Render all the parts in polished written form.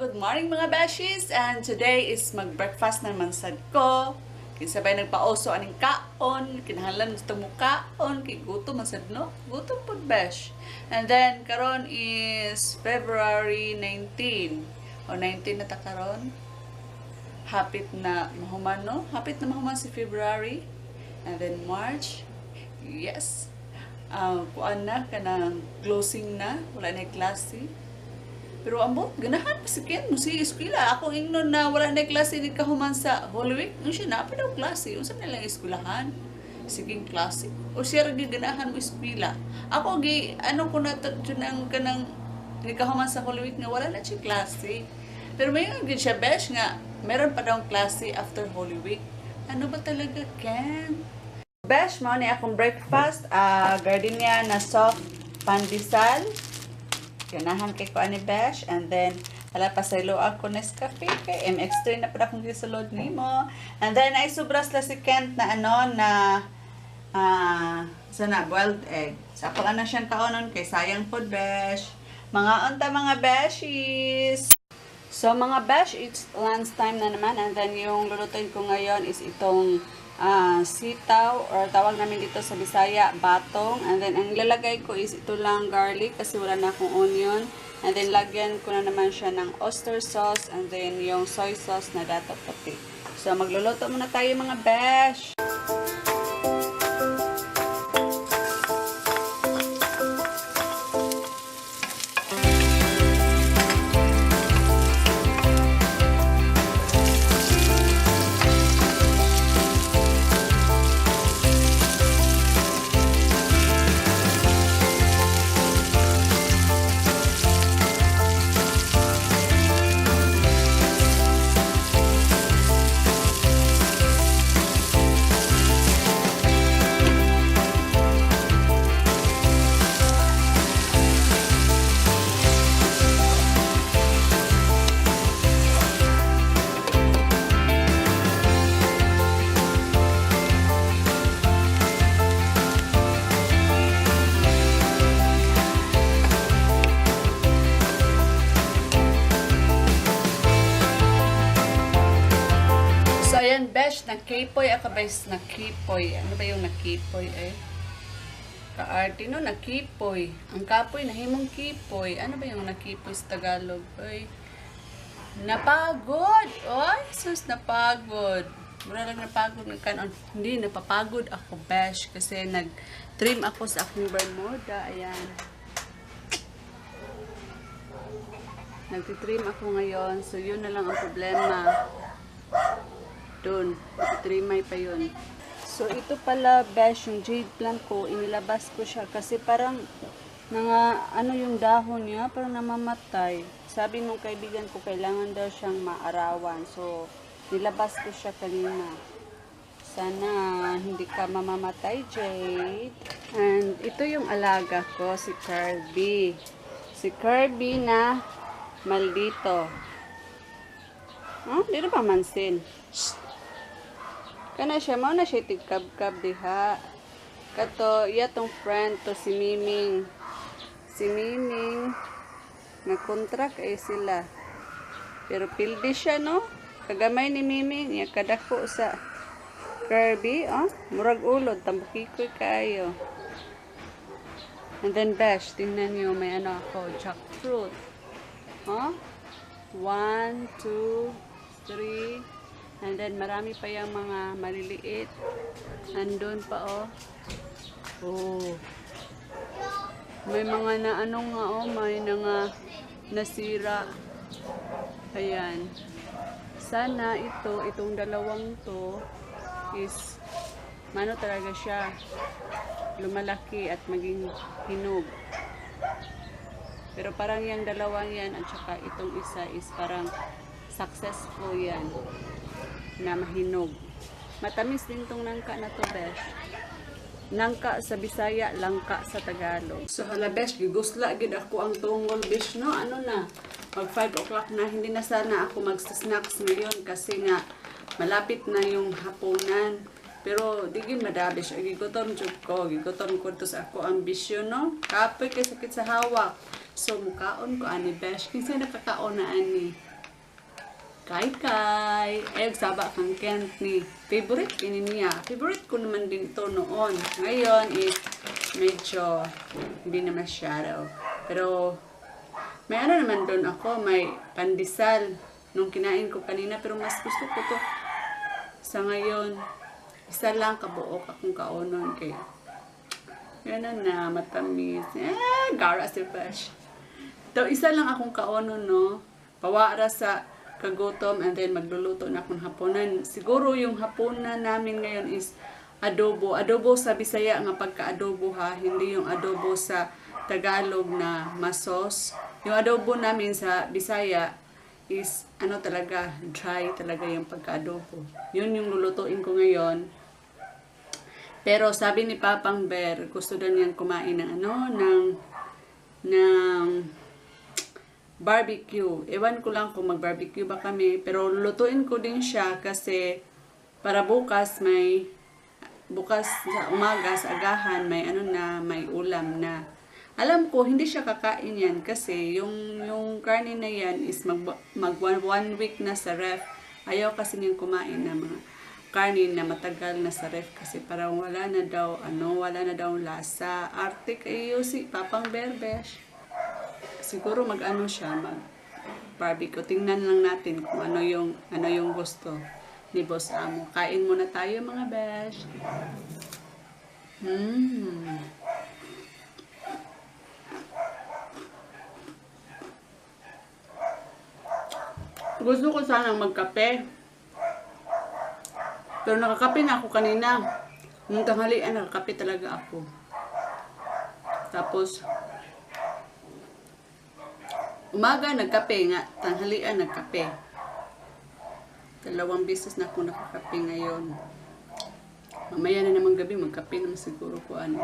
Good morning mga beshies! And today is mag-breakfast naman sad ko. Kisabay nagpaoso aning kaon, kinahanglan gusto mo kaon, kay gutom man sad no? Gutom pud besh. And then karon is February 19. O 19 na ta karon. Hapit na mahuman no? Hapit na mahuman si February. And then March. Yes. Kuan na kanang closing na, wala na klase. Pero ambot, ganahan pa si Ken mo si eskwela. Ako ingnon na wala na klase ni kahuman sa Holy Week. Nung siya na, daw klase. Unsa na lang eskwelahan? Siging klase. O siya rin ganahan mo eskwela. Ako, ano ko na ng kanang ni kahuman sa Holy Week nga wala na siya klase. Pero may nga siya, besh nga, meron pa daw klase after Holy Week. Ano ba talaga, Ken? Besh, mo ni akong breakfast. Gardenia na soft pandesal. Ganahan kay ko ani besh, and then hala pa sa iloag ko Nescafe kay MX3 na pala kung gisulod nimo. And then ay sobras la si Kent na ano na sana boiled egg. Sa ako na siyang kaonon kay sayang pod besh. Mga unta mga beshies. So mga besh, it's lunch time na naman, and then yung lulutuin ko ngayon is itong sitaw, or tawag namin dito sa Bisaya, batong. And then ang lalagay ko is ito lang garlic kasi wala na akong onion. And then lagyan ko na naman siya ng oyster sauce, and then yung soy sauce na dato puti. So magluluto muna tayo mga besh. Ayan, besh, nakipoy ako guys, nakipoy. Ano ba yung nakipoy eh? Kaarte no, nakipoy. Ang kapoy, nahimong kipoy. Ano ba yung nakipoy sa Tagalog? Oy, napagod! Oy, sus, napagod. Mura lang napagod ng kanon. Hindi, napapagod ako, besh. Kasi nag-trim ako sa aking Bermuda. Ayan. Nag-trim ako ngayon. So, yun na lang ang problema. Doon, trimay pa yun. So, ito pala, besh, yung jade plant ko, inilabas ko siya kasi parang, ano yung dahon niya, parang namamatay. Sabi nung kaibigan ko, kailangan daw siyang maarawan. So, nilabas ko siya kanina. Sana hindi ka mamamatay, Jade. And ito yung alaga ko, si Kirby. Si Kirby na maldito. Di na pa mansin. Kana siya, mao na siya tigkab-kab diha. Kato, tong friend to si Miming. Si Miming, nag-contract sila. Pero pildi siya, no? Kagamay ni Miming, kadako sa Kirby, murag ulod, tambukikoy kayo. And then, besh, tingnan nyo, may ano ako, jackfruit. 1, 2, 3, and then, marami pa yung mga maliliit. Andun pa, may mga na, may nga nasira. Ayan. Sana itong dalawang to, is, talaga siya, lumalaki at maging hinog. Pero parang yung dalawang yan, at saka itong isa is parang successful yan. Na mahinog. Matamis din tong nangka na to, besh. Nangka sa Bisaya, langka sa Tagalog. So hala, besh, gigusla gid ako ang tungol, besh, no? Ano na? Mag 5 o'clock na, hindi na sana ako mag-snacks ngayon kasi nga malapit na yung hapunan. Pero digin madabish, gigutom jud ko, gigutom ko to sa ako ambisyon, no? Kapoy kay sakit sa hawak. So mukaon ko ani, besh. Kinsa nakakaon na ani? Kay. Saba kang Kent ni. Favorite ini niya. Favorite ko naman din ito noon. Ngayon is medyo hindi na masyado. Pero may ano naman doon ako. May pandesal. Nung kinain ko kanina. Pero mas gusto ko to sa ngayon. Isa lang kabuok akong kaonon. Kaya yan na matamis. Gara si Besh. Ito isa lang akong kaonon no. Pawara sa kagutom and then magluluto na akong hapunan. Siguro yung hapunan namin ngayon is adobo. Adobo sa Bisaya nga pagka-adobo ha. Hindi yung adobo sa Tagalog na masos. Yung adobo namin sa Bisaya is ano talaga, dry talaga yung pagka-adobo. Yun yung lulutuin ko ngayon. Pero sabi ni Papang Bear, gusto daw niyang kumain ng ano, ng barbecue. Ewan ko lang kung mag-barbecue ba kami. Pero lulutuin ko din siya kasi para bukas sa umaga, sa agahan, may ulam na. Alam ko, hindi siya kakain yan kasi yung karne na yan is mag 1 week na sa ref. Ayaw kasi niyang kumain na mga karne na matagal na sa ref kasi parang wala na daw lasa. Arte kayo si Papang Besh. Siguro siya, mag-barbecue. Tingnan lang natin kung ano yung gusto ni Boss Amo. Kain muna tayo mga besh. Gusto ko sanang magkape. Pero nakakape na ako kanina. Nung tanghalian, nakakape talaga ako. Tapos, umaga nagkape nga, tanghalian nagkape. 2 beses na ako nakakape ngayon. Mamaya na naman gabi, magkape naman siguro ko ano.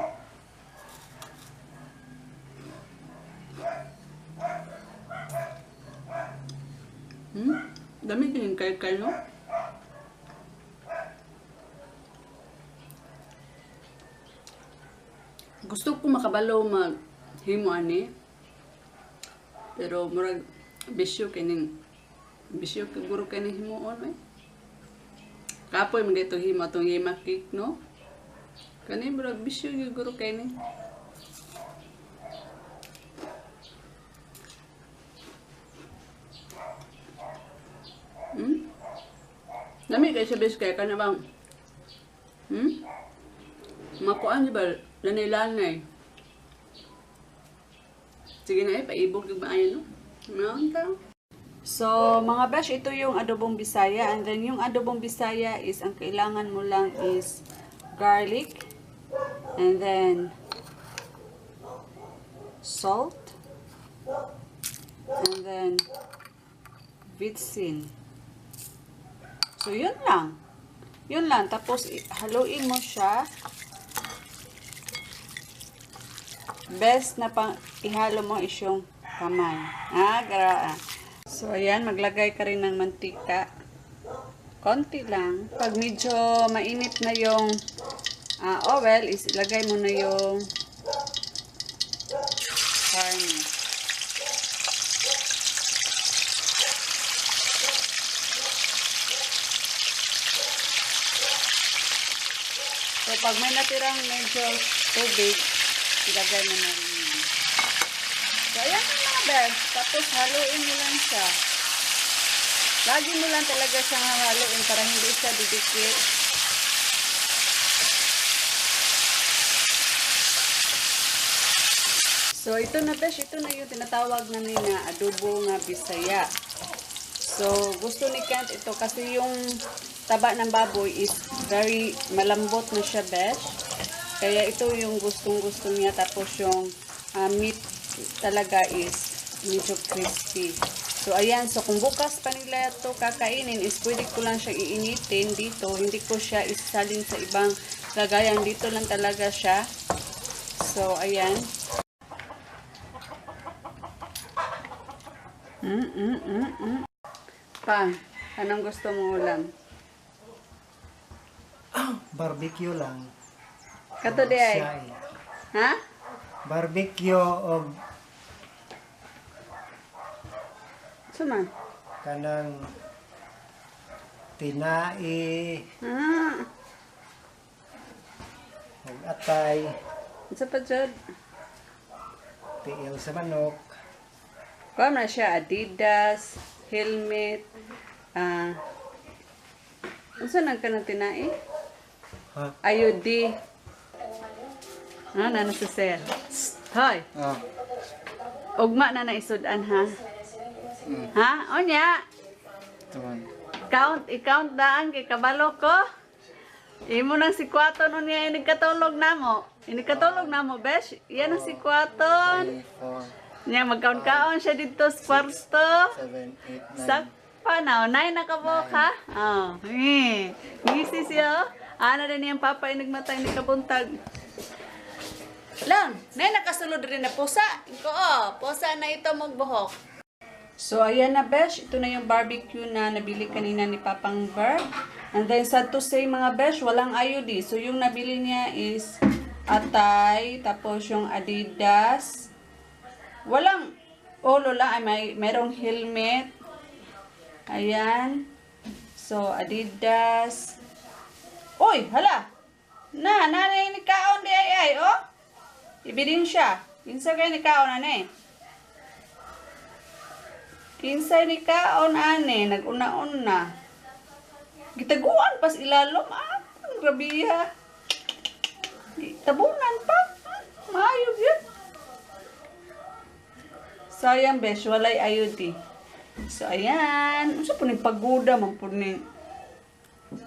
Dami din yung kay no? Gusto ko makabalo maghimo ani. Pero murag bisyo siguro kining himuon eh. Kapoy man dito himo tong yema cake no. Kani murag bisyo siguro kini. Dami kay sa bes kay kana bang. Makuan di ba lanay-lanay. Sige na paibog yung maayan, no? So, mga besh, ito yung adobong Bisaya. And then, yung adobong Bisaya is, ang kailangan mo lang is garlic. And then, salt. And then, vitsin. So, yun lang. Yun lang. Tapos, haluin mo siya. Best na pang ihalo mo is yung kamay. Gara. So, ayan, maglagay ka rin ng mantika. Konti lang. Pag medyo mainit na yung oil, is ilagay mo na yung karne. So, pag may natirang medyo tubig, ilagay mo na rin yun. So, ayan na mga besh. Tapos, haluin mo lang siya. Lagi mo lang talaga siyang haluin para hindi siya didikit. So, ito na besh. Ito na yung tinatawag namin na adobo nga Bisaya. So, gusto ni Kent ito kasi yung taba ng baboy is very malambot na siya besh. Kaya ito yung gustong-gusto niya. Tapos yung meat talaga is medyo crispy. So, ayan. So, kung bukas pa nila ito kakainin is pwede ko lang siya iinitin dito. Hindi ko siya isasalin sa ibang lagayan. Dito lang talaga siya. So, ayan. Pa, anong gusto mo ulam? Barbecue lang. Kato di ay? Ha? Barbecue o Suman? kanang tinai, Ah, og atay, isa pa dyan. tiil sa manok, Kuha na siya, Adidas, helmet, ano saan ka ng tinai? ha? IOD. Na sa sir. Hoy, Ah, ugma na naisudan ha. Ha? Onya, tuman. i-count daan kay kabalo ko. Imo nang si Kwaton unya inikatulog namo. Inikatulog namo, besh. Yan ang si Kwaton. 3, 4, Nya magkaon-kaon siya dito sa kwarto. 7, 8, 9. Sakpa na, nay nakabok ha? Oh, ngisi siya. Ana rin niyang papa inigmatay ni kabuntag. Lang, nay nakasulod rin na pusa. Iko pusa na ito magbuhok. So ayan na besh, ito na yung barbecue na nabili kanina ni Papang Ber. And then sad to say mga besh, walang IOD. So yung nabili niya is atay, tapos yung Adidas. Walang lola ay merong helmet. Ayan. So Adidas. Uy, hala. Nanay ni kaon di ay oh. Ibidin siya. Kinsa kay ni kaon ane? Kinsa ni kaon ane, naguna-una. Gitaguan pas ilalom ang grabiya. Tabunan pa. Maayo yun. So ayan besh, walay IOD. So ayan, unsa po ning pagoda man po ni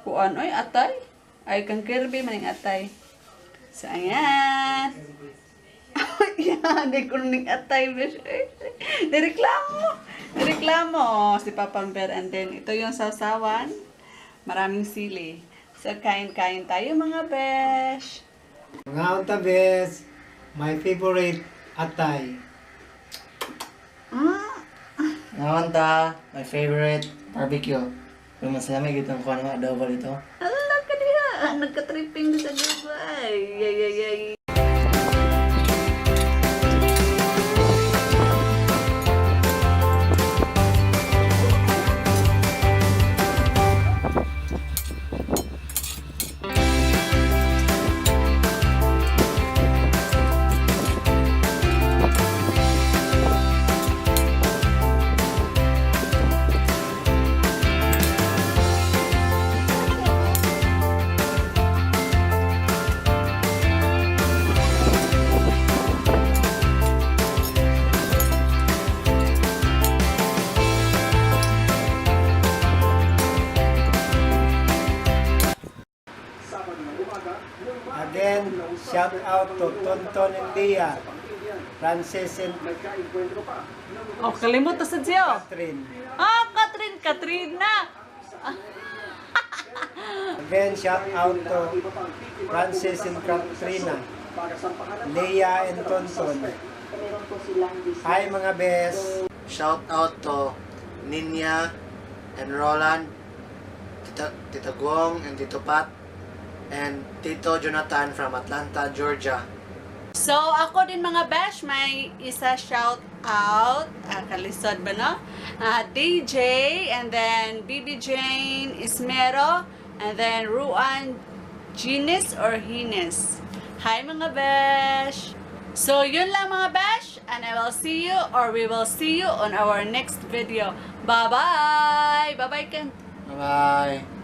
kuan oy atay. Ay kang Kirby maning atay. So ayan. Yan, di ko ning atay besh. Nireklamo si Papang Ber, and then ito yung sausawan. Maraming sili. So kain-kain tayo mga besh. Mga utabes, my favorite atay. Ngayon ta, my favorite barbecue. Yung masaya may gitang kuha ng adobo dito. Ala ka diha, nagka-tripping sa Dubai. Yay. Again, shout out to Tonton India, Francis and Oh, kalimot to sa Diyo. Catherine. Katrina. Again, shout out to Francis and Katrina, Leah and Tonton. Hi mga bes. Shout out to Ninya and Roland, Tita Guong and Tito Pat, and Tito Jonathan from Atlanta, Georgia. So, ako din mga besh, may isa shout out. Kalisod ba no? DJ, and then BB Jane Ismero, and then Ruan Ginis or Hines. Hi mga besh! So, yun lang mga besh, and I will see you or we will see you on our next video. Bye-bye! Bye-bye, Ken! Bye-bye!